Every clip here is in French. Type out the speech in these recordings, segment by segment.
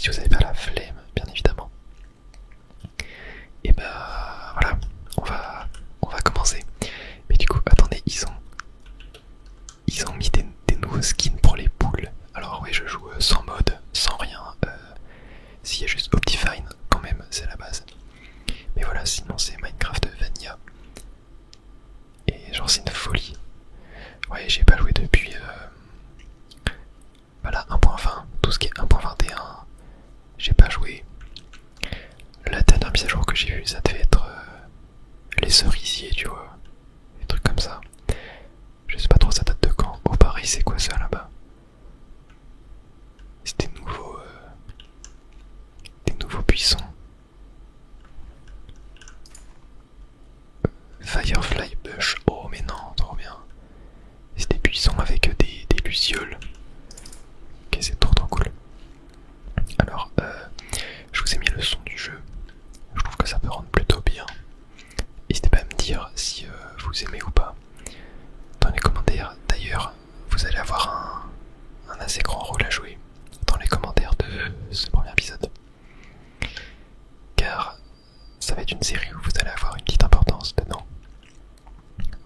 si vous avez pas la flemme, bien évidemment. Et bah voilà, on va commencer. Mais du coup, attendez, ils ont mis des nouveaux skins pour les poules. Alors oui, je joue sans mode, sans rien. S'il y a juste Optifine, quand même, c'est la base. Mais voilà, sinon c'est Minecraft Vanilla. Et genre c'est une folie. Ouais, j'ai pas joué depuis voilà 1.20, tout ce qui est 1.21, j'ai pas joué. La dernière mise à jour que j'ai vue, ça devait être les cerisiers, tu vois, des trucs comme ça. Je sais pas trop ça date de quand. Oh pareil, c'est quoi ça là-bas? C'est des nouveaux buissons. Firefly Bush, oh mais non, trop bien. C'est des buissons avec des lucioles. Ok, c'est trop cool. Alors, je vous ai mis le son du jeu. Je trouve que ça peut rendre plutôt bien. N'hésitez pas à me dire si vous aimez ou pas dans les commentaires. D'ailleurs, vous allez avoir un assez grand rôle à jouer dans les commentaires de ce premier épisode. Car ça va être une série où vous allez avoir une petite importance dedans.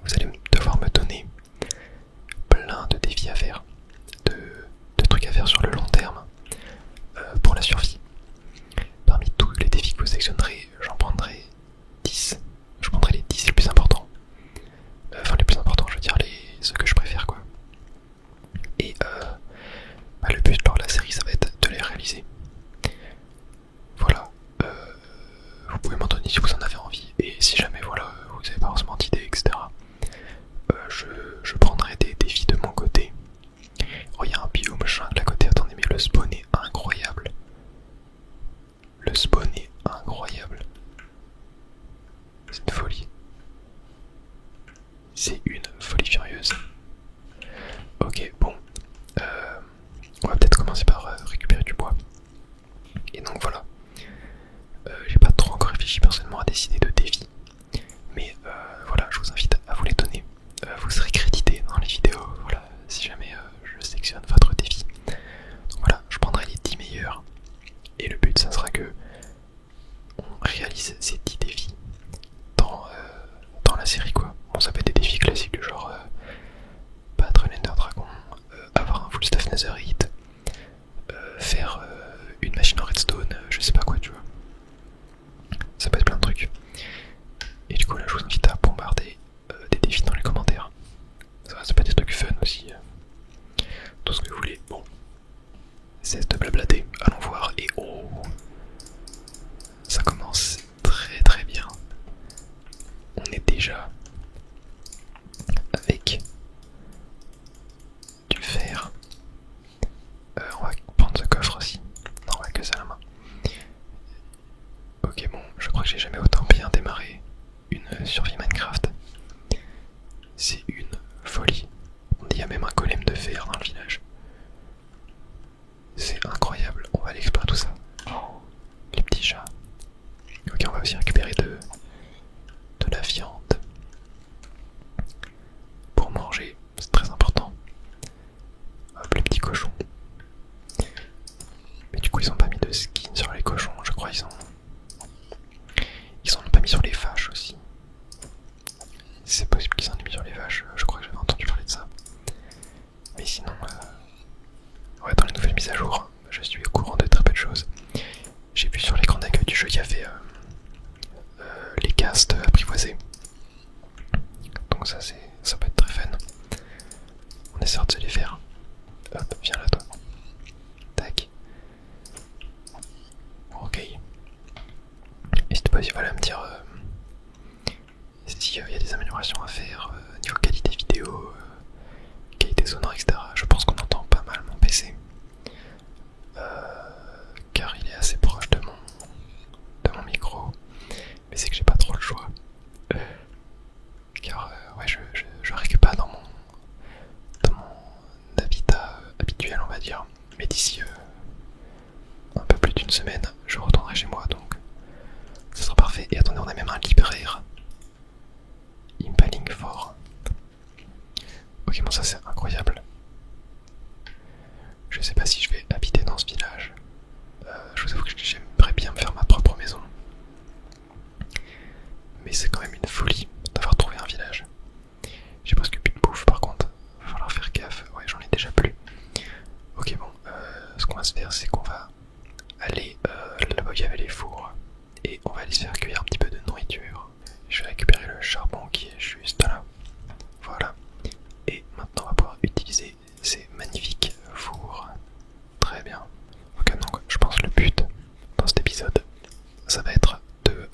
Vous allez devoir me donner plein de défis à faire, de trucs à faire sur le long terme pour la survie. Parmi tous les défis que vous sélectionnerez, j'en prendrai 10. Je prendrai les 10 les plus importants. Enfin les plus importants, je veux dire ceux que je préfère quoi. Et le but pour la série ça va être de les réaliser. Voilà. Vous pouvez m'en donner si vous en avez envie. Et si jamais voilà, vous n'avez pas forcément d'idées, etc. Je prendrai des défis de mon côté. Oh, il y a un biome jungle à côté, attendez, mais le spawn est incroyable. Le spawn est incroyable. C'est une folie. C'est une folie furieuse. Ok, bon. On va peut-être commencer par récupérer du bois. Et donc voilà. J'ai pas trop encore réfléchi personnellement à décider de défis. Mais voilà, je vous invite à vous les donner. Vous serez crédité dans les vidéos, voilà, si jamais je sélectionne votre défi. Donc voilà, je prendrai les 10 meilleurs. Et le but, ça sera que on réalise ces 10 défis dans la série, quoi. Bon, ça peut être des défis classiques du genre battre l'Ender Dragon, avoir un full staff Netherite, faire une machine en redstone, je sais pas quoi, tu vois. Ça peut être plein de trucs. Et du coup, là, je vous invite à bombarder des défis dans les commentaires. Ça peut être des trucs fun aussi. Tout ce que vous voulez. Bon. Cesse de blablater. Allons voir. Et oh, ça commence très très bien. On est déjà avec du fer. On va prendre ce coffre aussi. Non, on va que ça à la main. Ok, bon, je crois que j'ai jamais autant bien démarré une survie Minecraft. C'est une folie. On dit qu'il y a même un golem de fer dans le village. C'est incroyable. On va aller explorer tout ça. Oh, les petits chats. Ok, on va aussi récupérer de la viande pour manger. C'est très important. Hop, les petits cochons. Mais du coup, ils ont pas mis de skin sur les cochons. Je crois ils en ont pas mis sur les vaches aussi. C'est possible qu'ils en aient mis sur les vaches. Je crois que j'avais entendu parler de ça. Mais sinon, ouais, dans les nouvelles mises à jour, je suis au courant de très peu de choses. J'ai vu sur l'écran d'accueil du jeu, il y avait les castes apprivoisés. Donc ça peut être très fun. On essaie de se les faire. Hop, viens là toi. Tac. Ok. N'hésite pas si voilà à me dire s'il y a des améliorations à faire niveau qualité vidéo, qualité sonore, etc. Je pense qu'on entend pas mal mon PC. Car il est assez proche de mon micro. Mais c'est que j'ai pas trop le choix. Car ouais, je règle pas dans mon habitat habituel, on va dire. Mais d'ici un peu plus d'une semaine, je retournerai chez moi, donc ça sera parfait. Et attendez, on a même un libraire. Impaling fort. Ok, bon ça c'est incroyable. Je sais pas si je vais habiter dans ce village. vous avoue que j'aimerais bien me faire ma propre maison. Mais c'est quand même une folie d'avoir trouvé un village. J'ai presque plus de bouffe par contre. Va falloir faire gaffe. Ouais, j'en ai déjà plus. Ok, bon. Ce qu'on va se faire, c'est qu'on va aller là-bas où il y avait les fours. Et on va aller se faire cuire un petit peu de nourriture. Je vais récupérer le charbon qui est juste là. Voilà. Et maintenant, on va pouvoir utiliser ces magnifiques fours. Très bien. Ok, donc je pense que le but dans cet épisode, ça va être de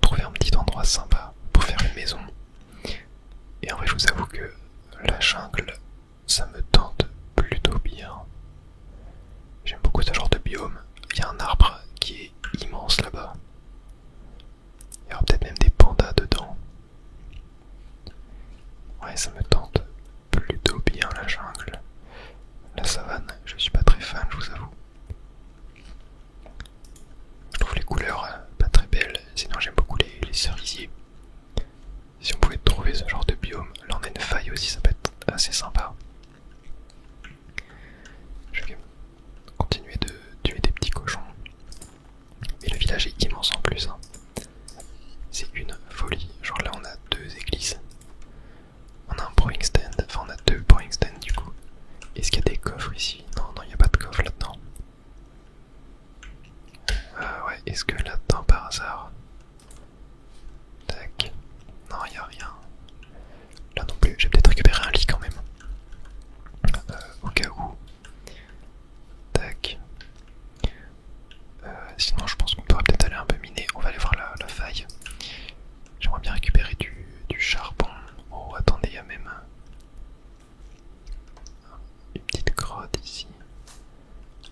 trouver un petit endroit sympa pour faire une maison. Et en vrai, je vous avoue que la jungle, ça me tente plutôt bien. J'aime beaucoup ce genre de biome. Il y a un arbre qui est immense là-bas. Il y aura peut-être même des pandas dedans. Ouais, ça me tente plutôt bien la jungle. La savane, je suis pas très fan, je vous avoue. Je trouve les couleurs pas très belles, sinon j'aime beaucoup les cerisiers. Si on pouvait trouver ce genre de biome, là on a une faille aussi, ça peut être assez sympa. Je vais continuer de tuer des petits cochons. Et le village est immense en plus. Hein. C'est une folie. Genre là on a 2 églises. On a un brewing stand, enfin on a 2 brewing stands du coup. Est-ce qu'il y a des coffres ici? Non, il n'y a pas de coffre là-dedans. Ouais, est-ce que là-dedans par hasard? Tac. Non, il n'y a rien. Là non plus, j'ai peut-être récupéré un lit quand même. Au cas où. Tac. Sinon je pense qu'on pourrait peut-être aller un peu miner. On va aller voir la faille. J'aimerais bien récupérer du charbon. Oh attendez, il y a même une petite grotte ici.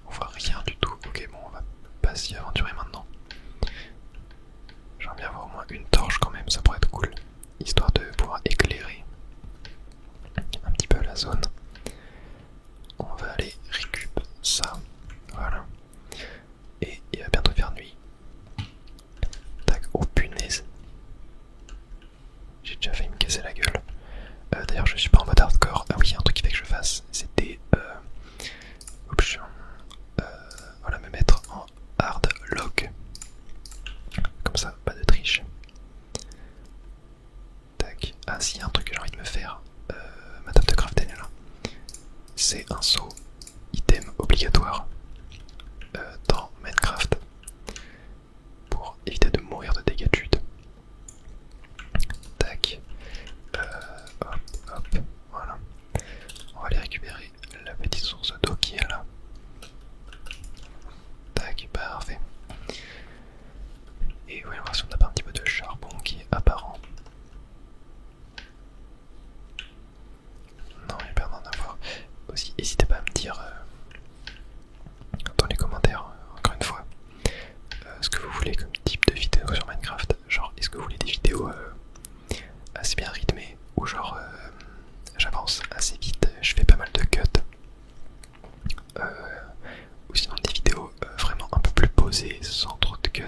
On voit rien du tout. Ok, bon, on va pas s'y aventurer maintenant. J'aimerais bien avoir au moins une torche quand même, ça pourrait être cool. Histoire de pouvoir éclairer un petit peu la zone. On va aller récup ça. Voilà. Et il va bientôt faire nuit. Tac, oh punaise. J'ai déjà failli me casser la gueule. D'ailleurs, je suis pas en mode hardcore. Ah oui, il y a un truc qui fait que je fasse. C'était option. Voilà, me mettre en hard log. Comme ça, pas de triche. Tac. Ah si, il y a un truc que j'ai envie de me faire. Ma table de craft elle est là. C'est un saut item obligatoire dans Minecraft pour éviter de mourir de dégâts de chute. Tac. Hop, hop, voilà. On va aller récupérer la petite source d'eau qui est là. Tac, parfait. Et voyons voir si on n'a pas un petit peu de charbon qui est apparent. Non, il y a pas d'en avoir. Aussi, n'hésitez pas à me dire dans les commentaires, encore une fois, ce que vous voulez comme type de vidéo sur Minecraft. Genre, est-ce que vous voulez des vidéos assez bien rythmées ou genre j'avance assez vite, je fais pas mal de cuts, ou sinon des vidéos vraiment un peu plus posées, sans trop de cuts,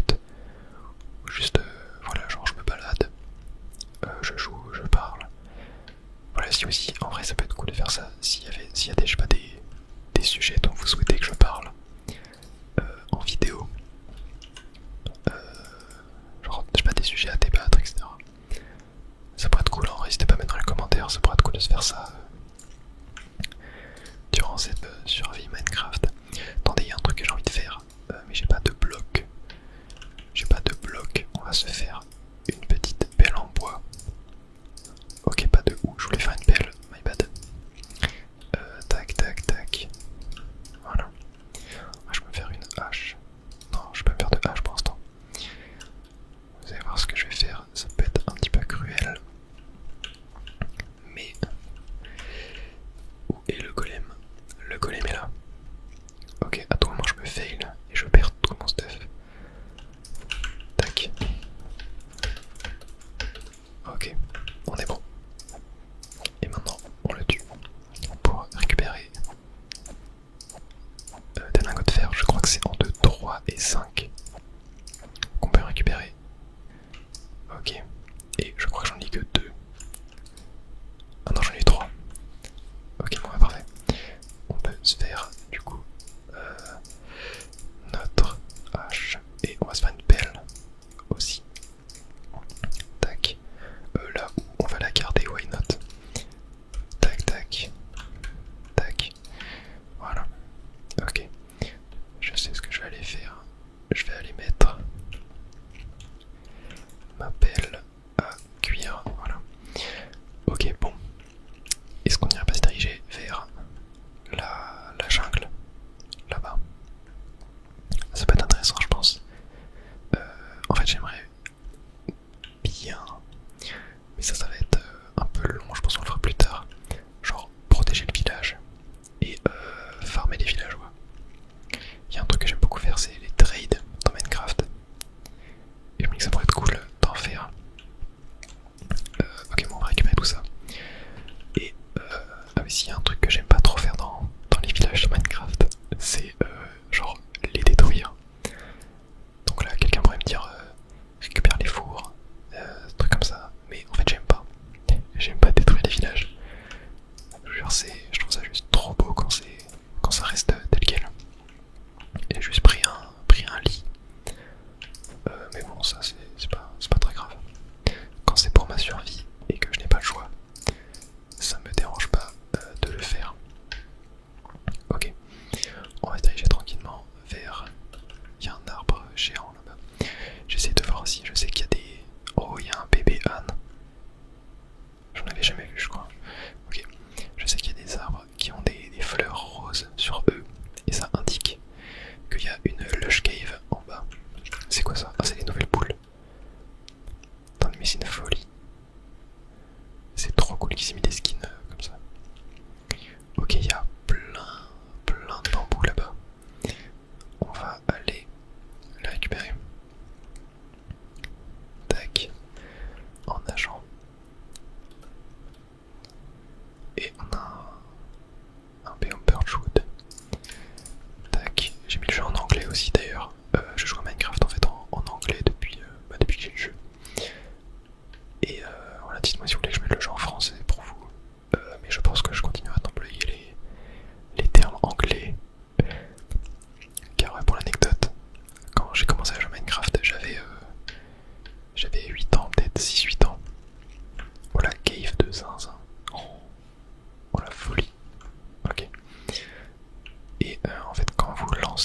ou juste voilà, genre je me balade, je joue, je parle. Voilà, si aussi, en vrai ça peut être cool de faire ça, s'il y a des, je sais pas, des sujets dont vous souhaitez que je parle en vidéo, genre je sais pas, des sujets à débattre, etc. Ça pourrait être cool, en vrai, n'hésitez pas à mettre dans les commentaires, ça pourrait être cool de se faire ça durant cette survie Minecraft. Attendez, il y a un truc que j'ai envie de faire, mais j'ai pas de bloc. J'ai pas de bloc, on va se faire une petite pelle en bois. Ok, pas de où, je voulais faire une pelle, my bad. Tac, tac, tac. Voilà. Je peux me faire une hache. Non, je peux me faire de hache pour l'instant. Vous allez voir ce que je vais faire, ça peut être un petit peu cruel. Mais où est le golem? Le golem est là.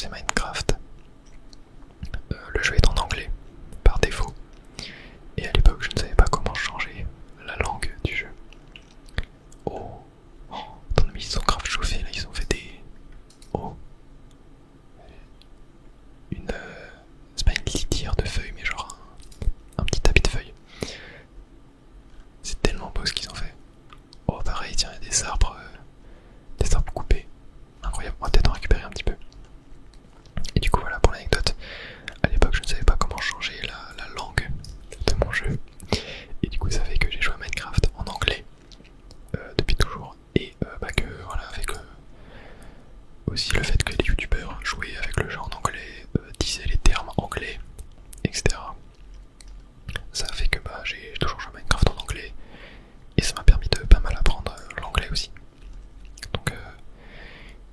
lancer Minecraft, le jeu est en anglais, par défaut. Et à l'époque, je ne savais pas comment changer la langue du jeu. Oh, oh, attends, mais ils sont grave chauffés là, ils ont fait des... Oh, une... c'est pas une litière de feuilles, mais genre un petit tapis de feuilles. C'est tellement beau ce qu'ils ont fait. Oh, pareil, tiens, il y a des arbres coupés. Incroyable, on va peut-être en récupérer un petit peu. Et du coup, voilà pour l'anecdote. À l'époque, je ne savais pas comment changer la langue de mon jeu. Et du coup, ça fait que j'ai joué à Minecraft en anglais depuis toujours. Et que voilà, avec aussi le fait que les youtubeurs jouaient avec le jeu en anglais, disaient les termes anglais, etc. Ça a fait que j'ai toujours joué à Minecraft en anglais. Et ça m'a permis de pas mal apprendre l'anglais aussi. Donc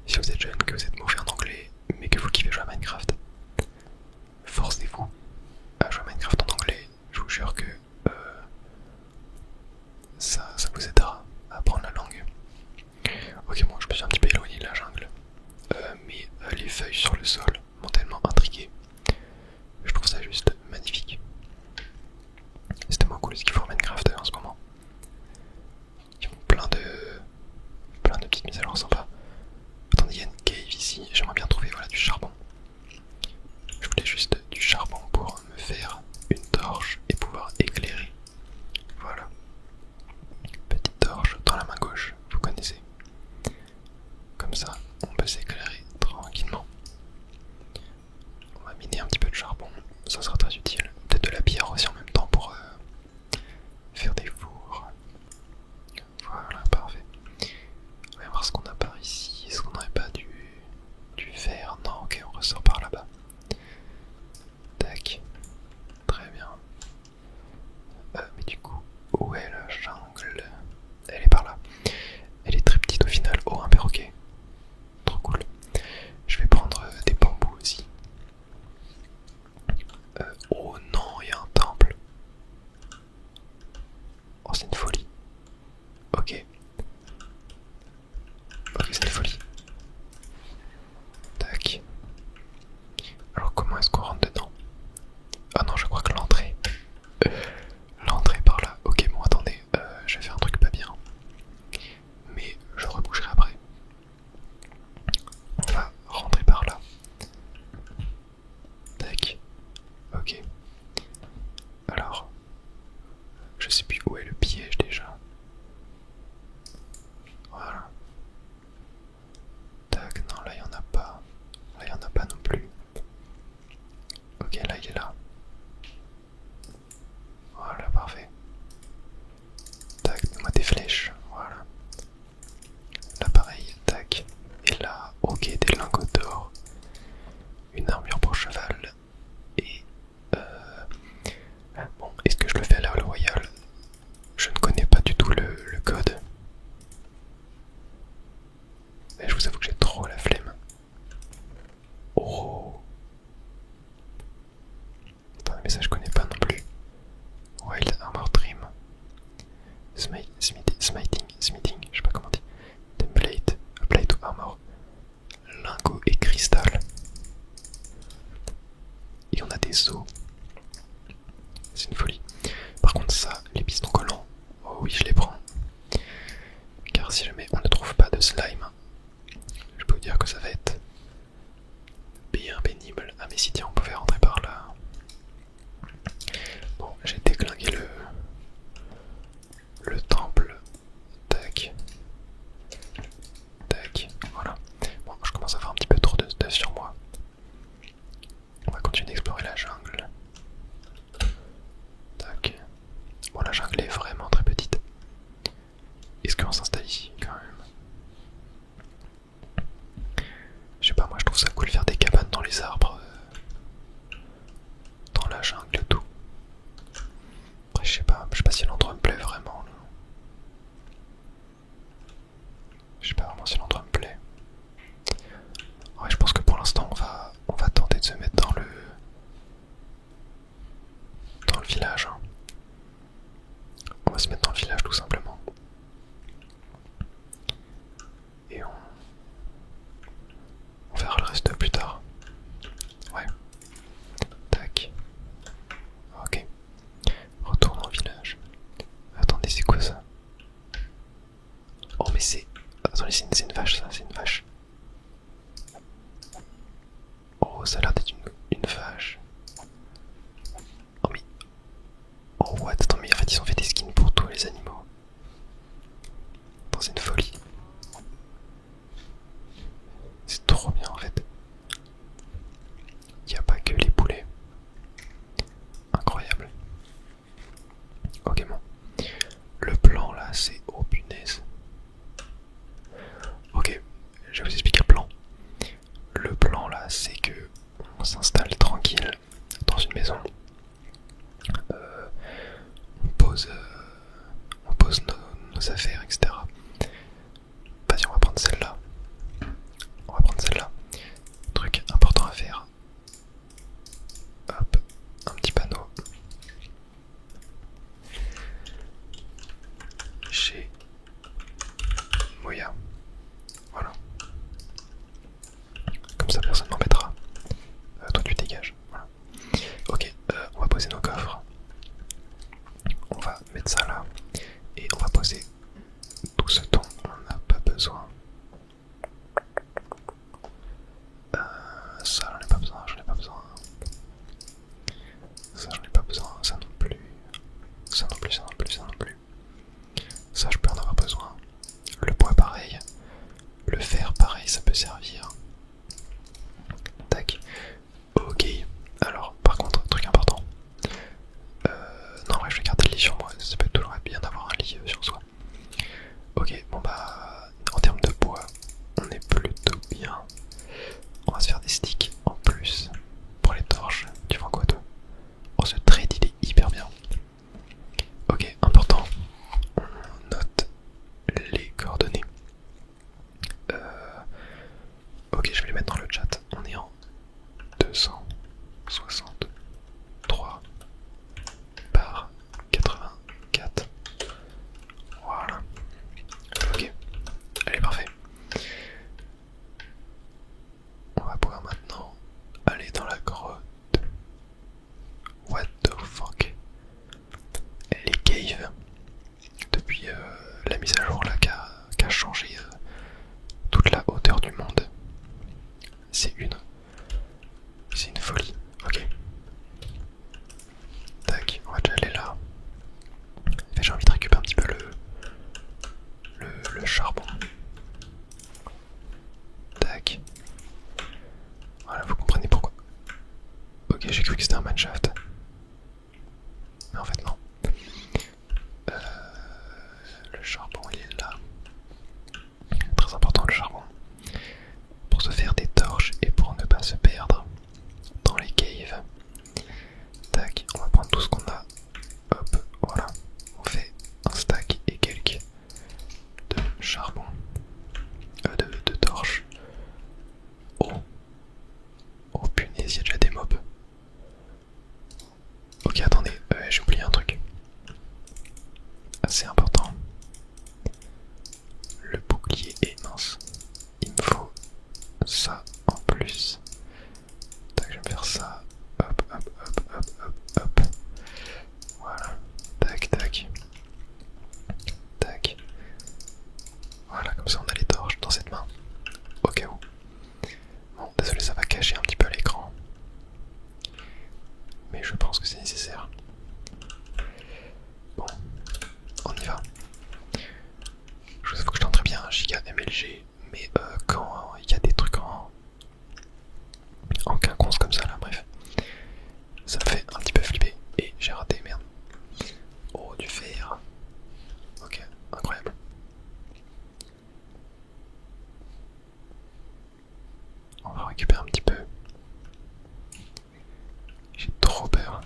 si vous êtes jeune, que vous êtes mauvais en anglais, mais que vous kiffez jouer à Minecraft, forcez-vous à jouer à Minecraft en anglais. Je vous jure que ça vous aidera à apprendre la langue. Ok, moi je me suis un petit peu éloigné de la jungle, mais les feuilles sur le sol m'ont tellement intrigué. Je trouve ça juste magnifique. C'est tellement cool ce qu'ils font en Minecraft en ce moment. Ils font plein de petites mises à jour sympas. Attendez, il y a une cave ici, j'aimerais bien trouver voilà, du charbon. Je voulais juste du charbon pour me faire une torche et pouvoir éclairer. Voilà. Petite torche dans la main gauche, vous connaissez. Comme ça, on peut s'éclairer tranquillement. On va miner un petit peu de charbon, ça sera très utile. Peut-être de la pierre aussi en même temps pour faire des fours. Voilà, parfait. On va voir ce qu'on a par ici. Est-ce qu'on n'aurait pas du verre? Non, ok, on ressort par là-bas. Tac. Très bien. Mais du coup, où est la jungle? Elle est par là. Elle est très petite au final. Oh, un perroquet. Trop cool. Je vais prendre des bambous aussi. Oh non, il y a un temple. Oh, c'est une folie. Ok. Ok, c'est une folie. Tac. Alors, comment est-ce qu'on rentre dedans? Ah non, je crois que l'entrée. L'entrée par là. Ok, bon, attendez. Je vais faire un truc pas bien. Mais je reboucherai après. On va rentrer par là. Tac. Ok. Alors. Je sais plus où est le piège déjà. Voilà. Tac, non, là il y en a pas. Là il y en a pas non plus. Ok, là il est là. Voilà, parfait. Tac, mets-moi des flèches. Voilà. Là pareil, tac. Et là, ok, des lingots d'or. Une armure pour cheval. Et bon, est-ce que je le fais à la royale? Je ne connais pas du tout le code. Mais je vous avoue que j'ai trop la flemme. Oh. Attendez, mais ça je connais pas non plus. Wild Armor Dream. Smithing, je sais pas comment on dit. Template, apply to armor. Lingot et cristal. Et on a des os. C'est une folie. Par contre ça, les pistons collants, oh oui je les prends. Car si jamais on ne trouve pas de slime, je peux vous dire que ça va être bien pénible. Ah mais si tiens, on pouvait rentrer par là. Bon, j'ai déglingué le temple. Tac. Tac, voilà. Bon, je commence à avoir un petit peu trop de stuff sur moi. On va continuer d'explorer la jungle. Tac. Bon, la jungle est vraiment très petite. Est-ce qu'on s'installe ici quand même? Je sais pas, moi je trouve ça cool de faire des cabanes dans les arbres. Dans la jungle et tout. Après je sais pas si l'endroit me plaît vraiment. Là. Je sais pas vraiment si l'endroit me plaît. Ouais, je pense que pour l'instant on va tenter de se mettre dans le village. Hein. On va se mettre dans le village tout simplement. Et on verra le reste plus tard. servir. Tac. Ok. Alors, par contre, truc important. Non, en vrai, je vais garder le lit sur moi. Ça peut toujours être bien d'avoir un lit sur soi. Ok, bon bah, en termes de bois, on est plutôt bien. On va se faire des sticks en plus pour les torches. Tu vois quoi, toi? Oh, ce trade, il est hyper bien. Ok, important. On note les coordonnées. Ok, je vais les mettre dans le chat. On est en 263 par 84. Voilà. Ok. Allez, parfait. On va pouvoir maintenant aller dans la grotte. What the fuck? Les caves. Depuis la mise à jour là qui a changé toute la hauteur du monde. C'est une folie. Ok. Tac, on va déjà aller là. J'ai envie de récupérer un petit peu le charbon. Tac. Voilà, vous comprenez pourquoi. Ok, j'ai cru que c'était un mineshaft. Mais en fait non. Le charbon il est là. Très important le charbon. Pour se faire des torches et pour ne pas se perdre dans les caves. Tac, on va prendre tout ce qu'on a. Hop, voilà. On fait un stack et quelques de charbon. De torches. Oh. Oh punaise, il y a déjà des mobs. Ok, attendez, j'ai oublié un truc. Assez important. Le bouclier est mince. Il me faut ça en plus. Tac, je vais me faire ça. Hop, hop, hop, hop, hop, hop. Voilà. Tac, tac. Tac. Voilà, comme ça on a les torches dans cette main. Au cas où. Bon, désolé, ça va cacher un petit peu l'écran. Mais je pense que c'est nécessaire. Bon, on y va. Je vous avoue que je tente très bien un giga MLG, mais quand il y a des trucs en quinconce comme ça là, bref, ça me fait un petit peu flipper. Et j'ai raté, merde. Oh, du fer. Ok, incroyable. On va récupérer un petit peu. J'ai trop peur.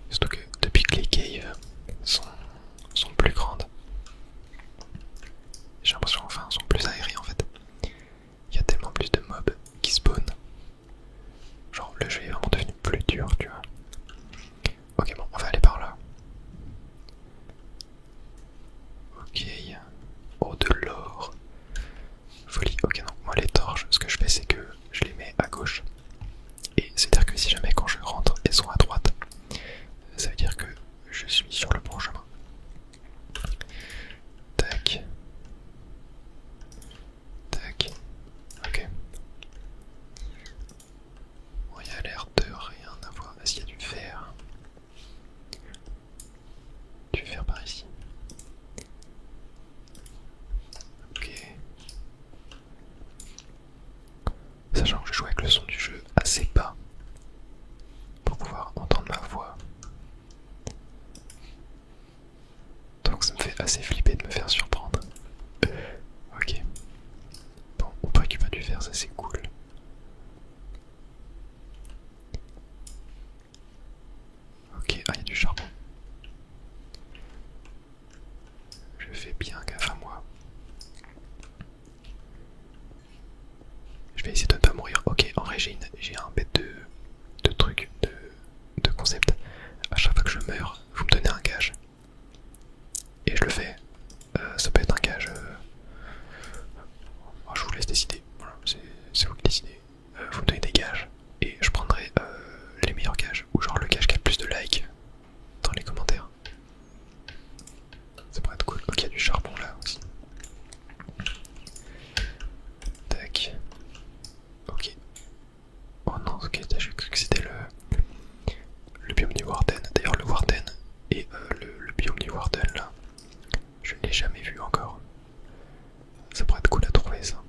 Surtout que depuis que les caves sont plus grandes, j'ai l'impression enfin sont plus aérées en fait. Il y a tellement plus de mobs qui spawnent. Genre le jeu est vraiment devenu plus dur, tu vois. Ok, bon, on va aller par là. Ok. Oh, de l'or. Folie. Ok, non, moi les torches, ce que je fais c'est que je les mets à gauche. Et c'est-à-dire que si jamais quand je rentre, elles sont à droite, ça veut dire que je suis sur le bon chemin. Tac. Tac. Ok. Bon, il y a l'air de rien avoir. Est-ce qu'il y a du fer? Du fer par ici. Ok. Sachant que je joue avec le son du jeu assez bas pour pouvoir entendre ma voix. Donc ça me fait assez flipper de me faire surprendre. Ok. Bon, on peut récupérer du fer, ça c'est cool. Ok, ah il y a du charbon. Je fais bien gaffe à moi. Je vais essayer de ne pas mourir. Ok, en vrai j'ai un bête de truc, de concept. À chaque fois que je meurs, vous me donnez un gage. Et je le fais. Ça peut être un gage. Je vous laisse décider. Voilà, c'est vous qui décidez. Vous me donnez des gages. Et je prendrai les meilleurs gages. Ou genre le gage qui a le plus de likes dans les commentaires. Ça pourrait être cool. Ok, il y a du charbon là aussi. Tac. Ok. Oh non, ok, j'ai cru que c'était le biome du Warden. D'ailleurs, le Warden et le biome du Warden là, je ne l'ai jamais vu encore. Ça pourrait être cool à trouver ça.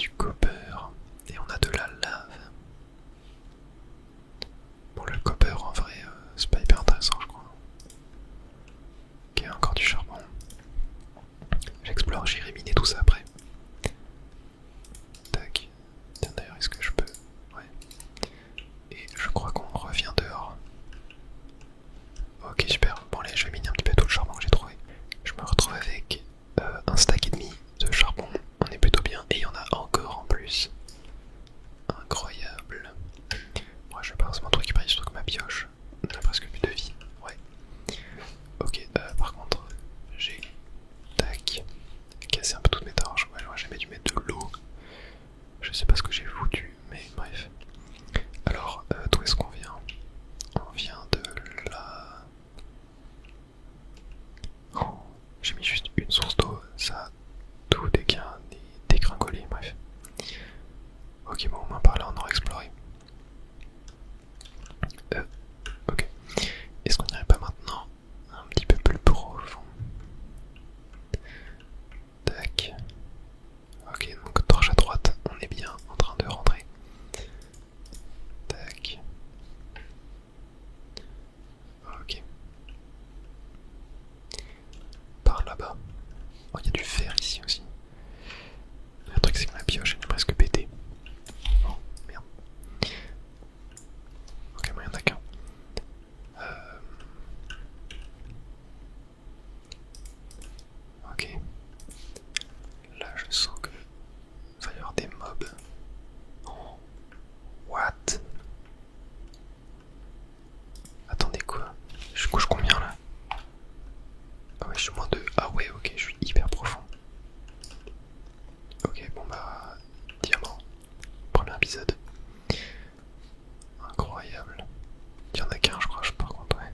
du copper et on a de la lave. Bon, le copper en vrai, c'est pas hyper intéressant, je crois. Ok, encore du charbon. J'explore, j'irai miner tout ça après. Tac. Tiens, d'ailleurs, est-ce que je peux? Ouais. Et je crois qu'on revient dehors. Ok, super. Bon, allez, je vais miner un petit peu tout le charbon que j'ai trouvé. Je me retrouve avec un stack et demi de charbon. On est plutôt bien. Et il y en a encore en plus. Incroyable. Moi, je vais pas forcément tout récupérer, surtout que ma pioche n'a presque plus de vie. Ouais. Ok, par contre, j'ai. Tac. Cassé un peu toutes mes torches. Ouais, j'aurais jamais dû mettre de l'eau. Je sais pas ce que j'ai foutu, mais bref. Alors, d'où est-ce qu'on vient? On vient de là. Oh, j'ai mis juste une source d'eau, ça a tout dégringolé, bref. Ok, bon, au moins par là on aura exploré. Ok. Est-ce qu'on n'irait pas maintenant un petit peu plus profond? Tac. Ok, donc torche à droite, on est bien en train de rentrer. Tac. Ok. Par là-bas. Oh, il y a du fer ici aussi. Le truc c'est que ma pioche elle est presque pétée. Oh, merde. Ok, moi il n'y en a qu'un. Ok. Là je sens que va y avoir des mobs. Oh. What? Attendez quoi? Je couche combien là? Ah ouais, je suis moins 2. Ah ouais, ok, je suis hyper profond. Ok, bon bah... Diamant. Premier épisode. Incroyable. Il y en a qu'un, je crois, par contre, ouais.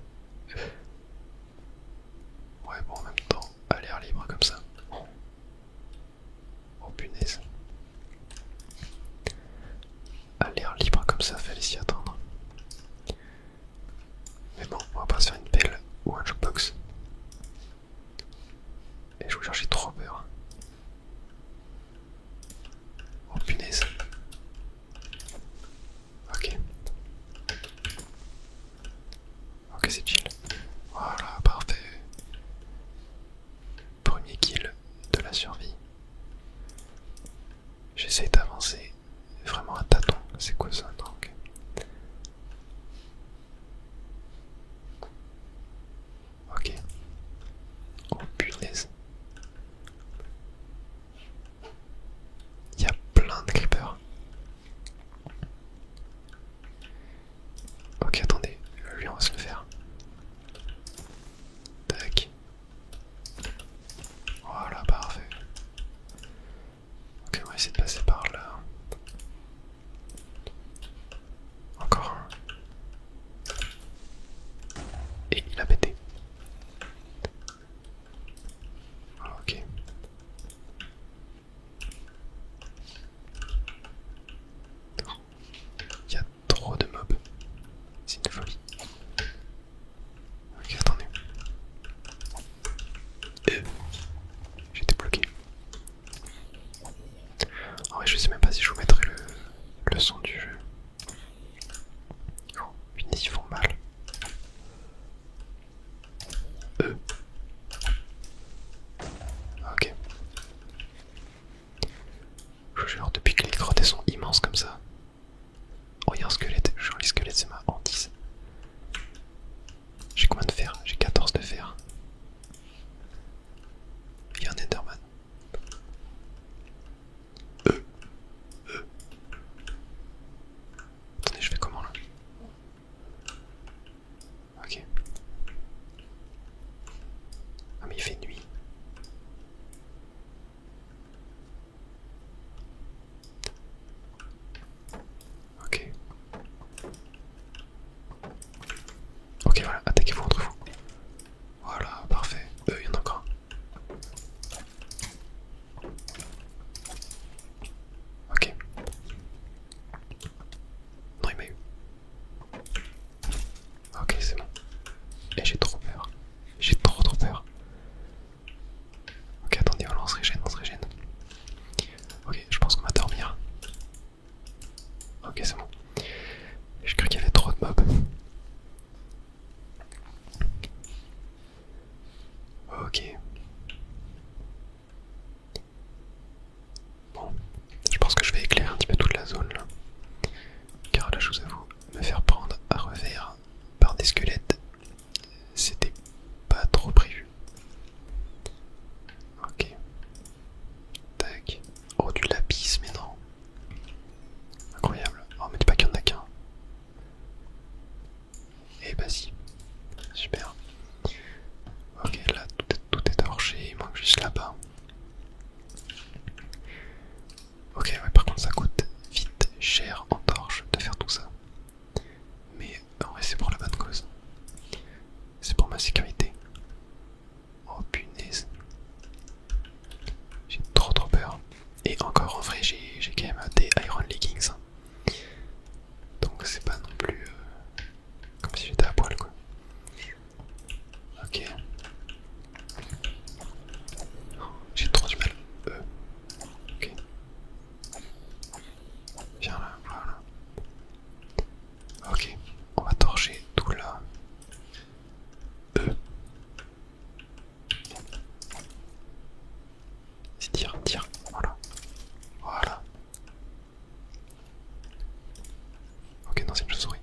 Ouais, bon, en même temps, à l'air libre comme ça. Oh punaise. À l'air libre comme ça, fallait s'y attendre. Mais bon, on va pas se faire une pelle ou un jukebox. Et je vous jure, j'ai trop peur. Oh punaise. Ok. Ok, c'est chill. Voilà, parfait. Premier kill de la survie. J'essaie d'avancer vraiment à tâtons. C'est quoi ça donc? Ok. Oh punaise. Il y a plein de creepers. Ok, attendez. Lui, on va se le faire. Tac. Voilà, parfait. Ok, on va essayer de passer par là. Encore un. Et il a pété. Ok. Il y a trop de mobs. C'est une folie. Ok, attendez. J'étais bloqué. En vrai, je sais même pas si je vous mettrai le son du jeu. Oh, punaise, ils font mal. Ok. Je vous jure, depuis que les grottes sont immenses comme ça. Oh, il y a un squelette. Genre, les squelettes, c'est ma hantise. J'ai combien de fer? J'ai 14 de fer. Il y a un Enderman. Attendez, je fais comment là? Ok. Ah, mais il fait nuit. Ok, c'est bon. J'ai cru qu'il y avait trop de mobs. Ok. Bon, je pense que je vais éclairer un petit peu toute la zone là. Car là, je vous avoue, me faire prendre à revers par des squelettes, c'était pas trop prévu. Ok. Tac. Oh, du lapis, mais non. Incroyable. Oh, mais dis pas qu'il y en a qu'un. Eh bah si. Super. Ok, là, tout est torché, il manque juste là-bas. Ok, ouais, par contre, ça coûte vite cher en torche de faire tout ça. Mais en vrai, c'est pour la bonne cause. C'est pour ma sécurité. Oh punaise. J'ai trop peur. Et encore en vrai j'ai quand même des iron leggings. Donc c'est pas non plus comme si j'étais à poil quoi. Ok. J'ai trop du mal. Ok. Viens là, voilà. Ok. On va torcher tout là. C'est tire. Voilà. Voilà. Ok, non, c'est une chauve-souris.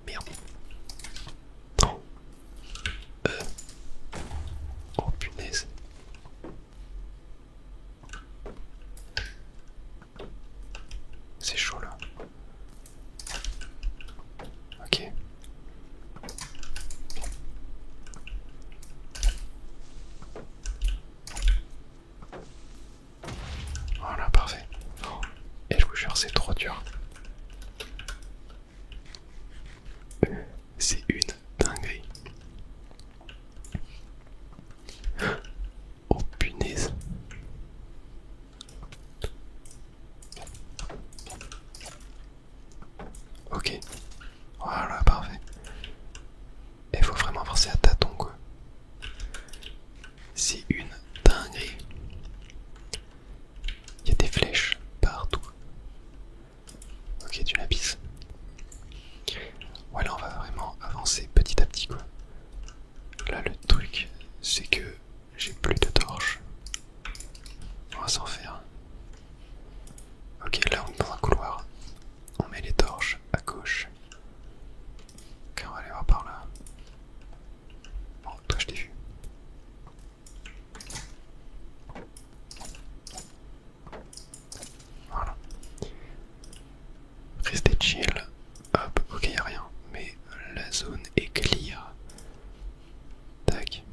Merde. Non. Oh punaise. C'est chaud là. Ok. Voilà, parfait. Et je vous jure, c'est trop dur. C'est une dinguerie. Oh punaise. Ok. Voilà, parfait. Il faut vraiment avancer à tâtons quoi. C'est une dinguerie. Il y a des flèches partout. Ok, du lapis. Ouais, là on va vraiment avancer petit à petit quoi. Là le truc, c'est que j'ai plus de torches. On va s'en faire. Ok, là on est dans un couloir. On met les torches à gauche. Ok, on va aller voir par là. Bon, toi je t'ai vu. Voilà. Restez chill. Hop, ok, y'a rien. Mais la zone est clear. Tac.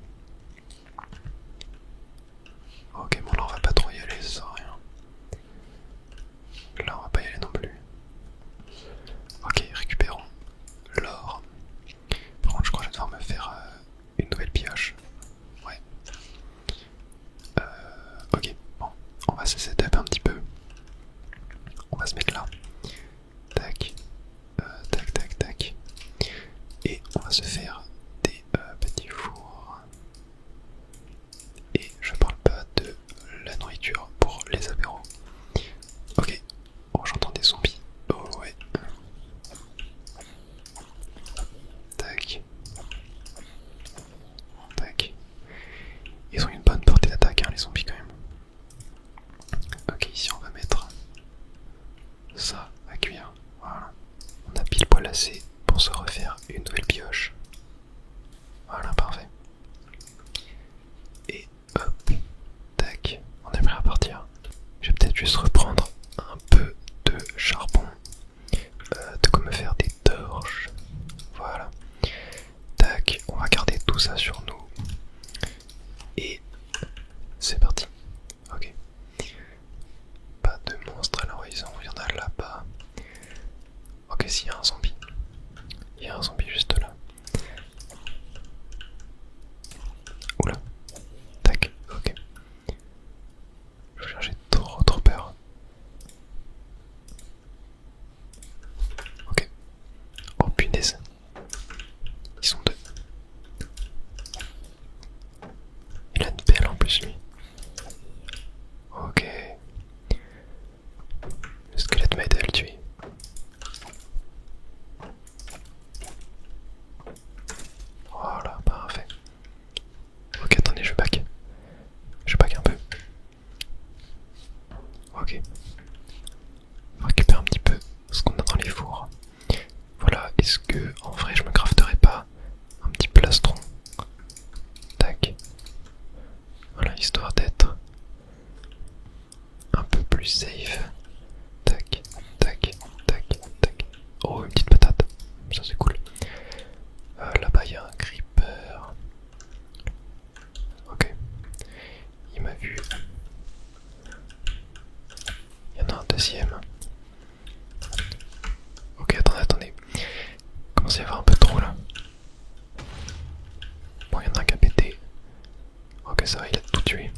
Ok, ça va, il a tout tué.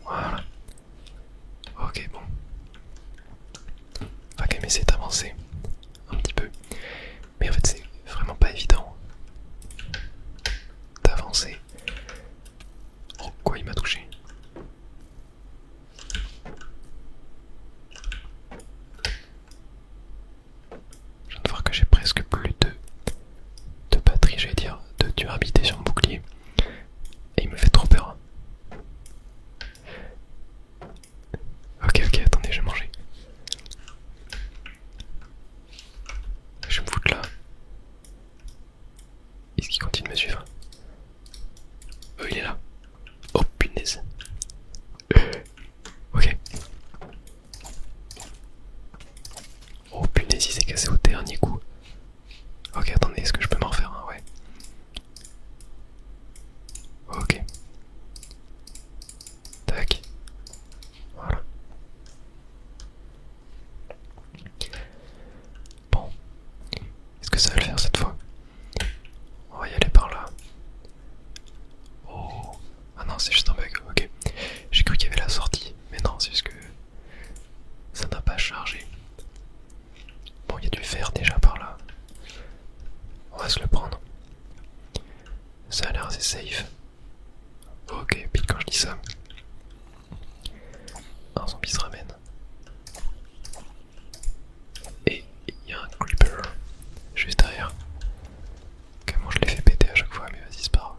Voilà. Ok, bon. On va quand même essayer d'avancer un petit peu. Mais en fait, c'est vraiment pas évident d'avancer. Oh, quoi, il m'a touché. Je viens de voir que j'ai presque plus de batterie, j'allais dire, de durabilité sur mon bouclier. Et il me fait trop peur. Ok, ok, attendez, je vais manger. Je vais me foutre là. Est-ce qu'il continue de me suivre? Il est là. Oh punaise. Ok. Oh punaise, il s'est cassé au dernier coup. Ok, attendez, est-ce que je peux m'en refaire un? Ouais. Ok. Tac. Voilà. Bon. Est-ce que ça va le faire cette fois? On va y aller par là. Oh. Ah non, c'est juste un bug. Ok. J'ai cru qu'il y avait la sortie. Mais non, c'est juste que ça n'a pas chargé. Bon, il y a du fer déjà par là. On va se le prendre. Ça a l'air assez safe. Ok, puis quand je dis ça, un zombie se ramène. Et il y a un creeper juste derrière. Comment je l'ai fait péter à chaque fois, mais vas-y, c'est pas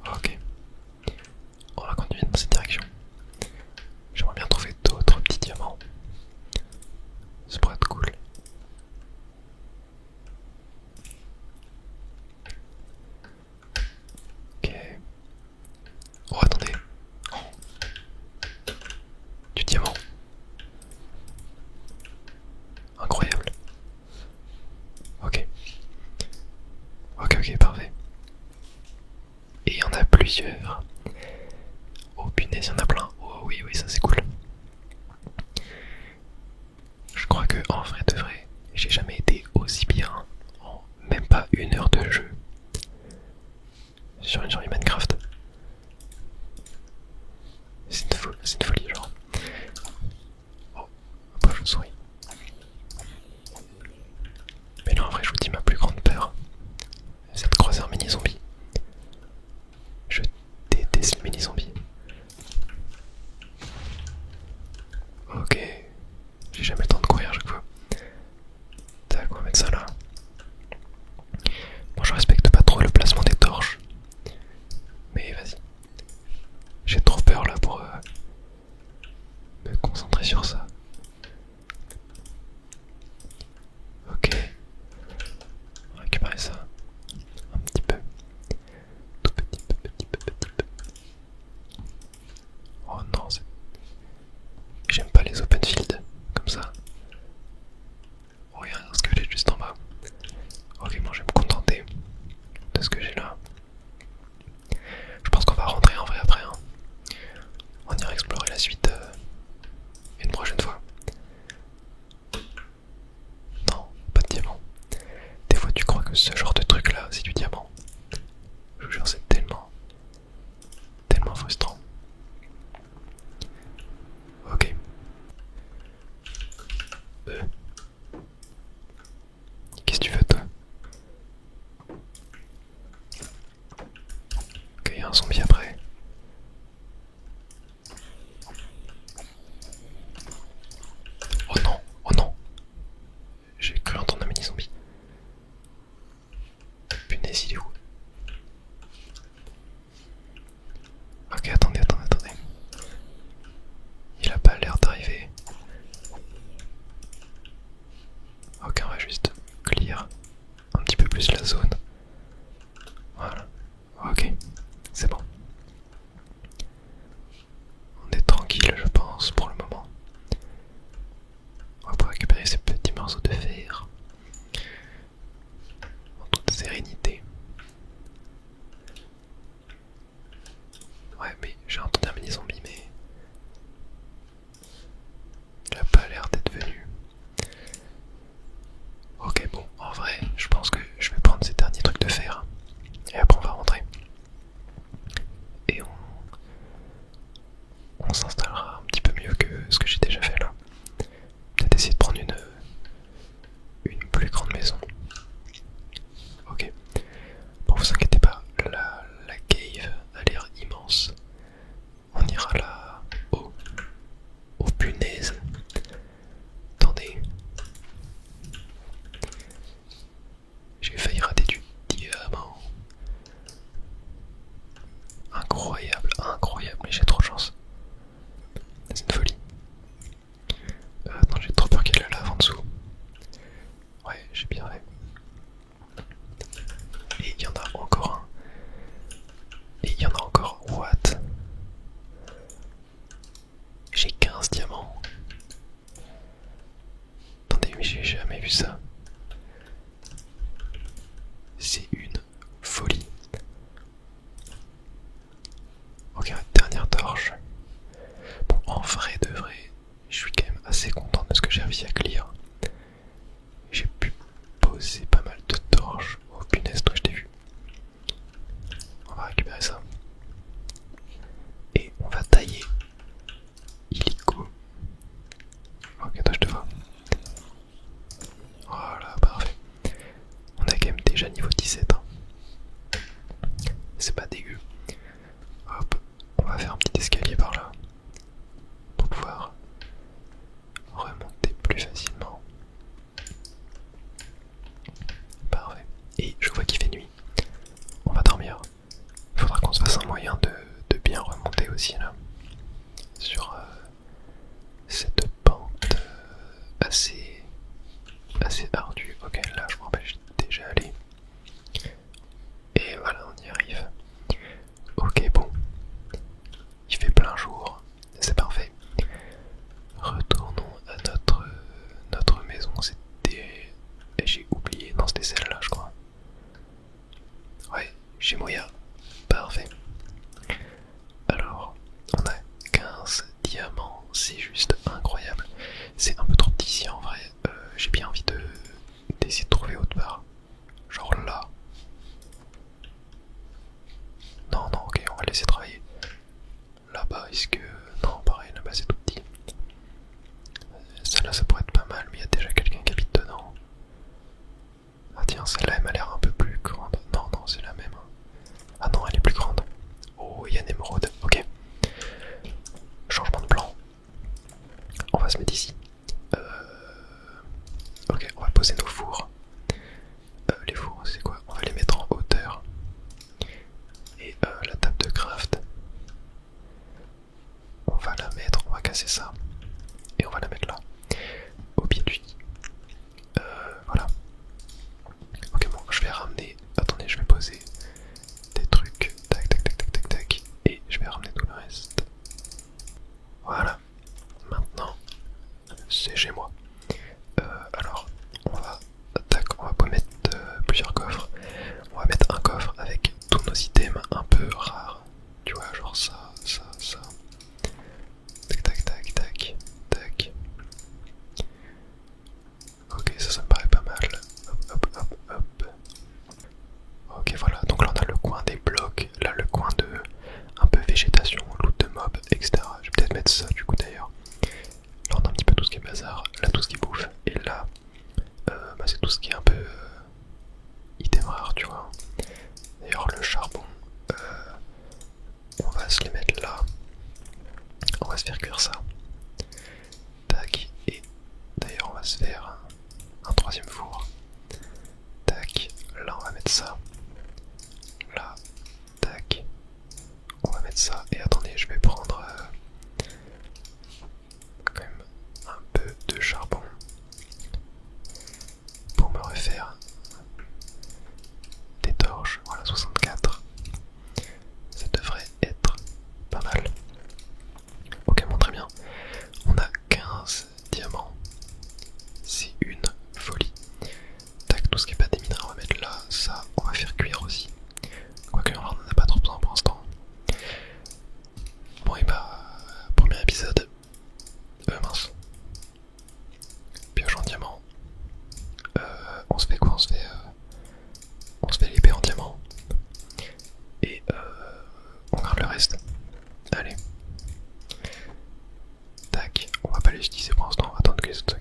grave. Ok. On va continuer dans cette direction. J'aimerais bien trouver d'autres petits diamants. Ça pourrait être cool. Ok. Oh, attendez. Oh. Du diamant. Incroyable. Ok. Ok, ok, parfait. Et il y en a plusieurs. Oh punaise, il y en a plein. Oh oui, oui, ça c'est cool. Je crois que en vrai de vrai, j'ai jamais été aussi bien en même pas 1 heure de jeu sur une journée Minecraft. C'est une folie, genre. Oh, pauvre je souris. Mais là en vrai, je vous dis ma plus grande peur, c'est de croiser un mini zombie. Je déteste les mini zombies. Ok, j'ai jamais le temps de courir à chaque fois. Tac, on va mettre ça là. Bon, je respecte pas trop le placement des torches. Mais vas-y. J'ai trop peur là pour me concentrer sur ça. Ok. On va récupérer ça. Un petit peu. Tout petit peu. Oh non, j'aime pas les open fields comme ça. Oh, il y a un squelette juste en bas. Ok, bon, je vais me contenter de ce que j'ai là. Je pense qu'on va rentrer en vrai après. Hein. On ira explorer la suite une prochaine fois. Non, pas de diamant. Des fois, tu crois que ce genre de truc là, c'est du diamant. Je vous jure, c'est tellement frustrant. Ok. Qu'est-ce que tu veux, toi? Ok, il y a un zombie après. Oh non, oh non. J'ai cru entendre un mini zombie. Punaise, il est où? Ok, attendez. Il a pas l'air d'arriver. Ok, on va juste clear un petit peu plus la zone. Voilà. Ok, c'est bon. On est tranquille, je pense, pour le moment. On va pouvoir récupérer ces petits morceaux de fer en toute sérénité. ça. C'est une folie. Ok, dernière torche. Bon, en vrai de vrai, je suis quand même assez content de ce que j'ai réussi à clear. J'ai pu poser pas mal de torches. Oh punaise, toi je t'ai vu. On va récupérer ça. Et on va tailler illico. Ok, toi je te vois. Voilà, parfait. On a quand même déjà niveau 17. Hein. C'est pas dégueu. Hop, on va faire un petit escalier par là. Pour pouvoir remonter plus facilement. Parfait. Et je vois qu'il fait nuit. On va dormir. Il faudra qu'on se fasse un moyen de bien remonter aussi là. Sur cette pente assez ardue. Ok, là je me rappelle, j'étais déjà allé. Et voilà, on y arrive. Ok, bon. Il fait plein jour. C'est parfait. Retournons à notre maison. C'était... J'ai oublié. Non, c'était celle-là, je crois. Ouais, chez Moya. Parfait. Alors, on a 15 diamants. C'est juste incroyable. C'est un peu trop petit ici en vrai. J'ai bien envie d'essayer de trouver autre part. Genre là. Non, non, ok, on va laisser travailler. Là-bas, est-ce que... Non, pareil, là-bas c'est tout petit. Celle-là, ça pourrait être pas mal, mais il y a déjà quelqu'un qui habite dedans. Ah tiens, celle-là, elle m'a l'air un peu plus grande. Non, non, c'est la même. Ah non, elle est plus grande. Oh, il y a une émeraude. Ok. Changement de plan. On va se mettre ici. Ok, on va poser nos fours. Les fours, c'est quoi? On va les mettre en hauteur. Et la table de craft. On va la mettre, on va casser ça. Et on va la mettre là. Au pied du lit. Voilà. Ok, bon, je vais ramener... Attendez, je vais poser des trucs. Tac, tac, tac, tac, tac, tac. Et je vais ramener tout le reste. Voilà. Maintenant, c'est chez moi. Alors, on va pas mettre plusieurs coffres. On va mettre un coffre avec tous nos items un peu rares. Tu vois, genre ça, ça, ça. Tac, tac, tac, tac, tac. Ok, ça me paraît pas mal. Hop, hop, hop, hop. Ok, voilà. Donc là, on a le coin des blocs. Là, le coin de un peu végétation, loot de mobs, etc. Je vais peut-être mettre ça du coup d'ailleurs. Là, on a un petit peu tout ce qui est bazar. Là, tout ce qui est bouffe. Et là, bah, c'est tout ce qui est un peu item rare, tu vois. D'ailleurs, le charbon, on va se les mettre là. On va se faire cuire ça. Tac. Et d'ailleurs, on va se faire un troisième four. Tac. Là, on va mettre ça. Là. Tac. On va mettre ça. Et attendez, je vais prendre quand même un peu de charbon pour me refaire des torches. Voilà, 64. Ça devrait être pas mal. Ok, bon, très bien. On a 15 diamants. C'est une folie. Tac, tout ce qui est pas des minerais, on va mettre là. Ça, on va faire cuire aussi. Quoique, on en a pas trop besoin pour l'instant. Bon, et bah, premier épisode. Mince. Pioche en diamant. On se fait quoi? On se fait l'épée en diamant. Et on garde le reste. Allez. Tac, on va pas les utiliser pour l'instant, on va attendre que les autres se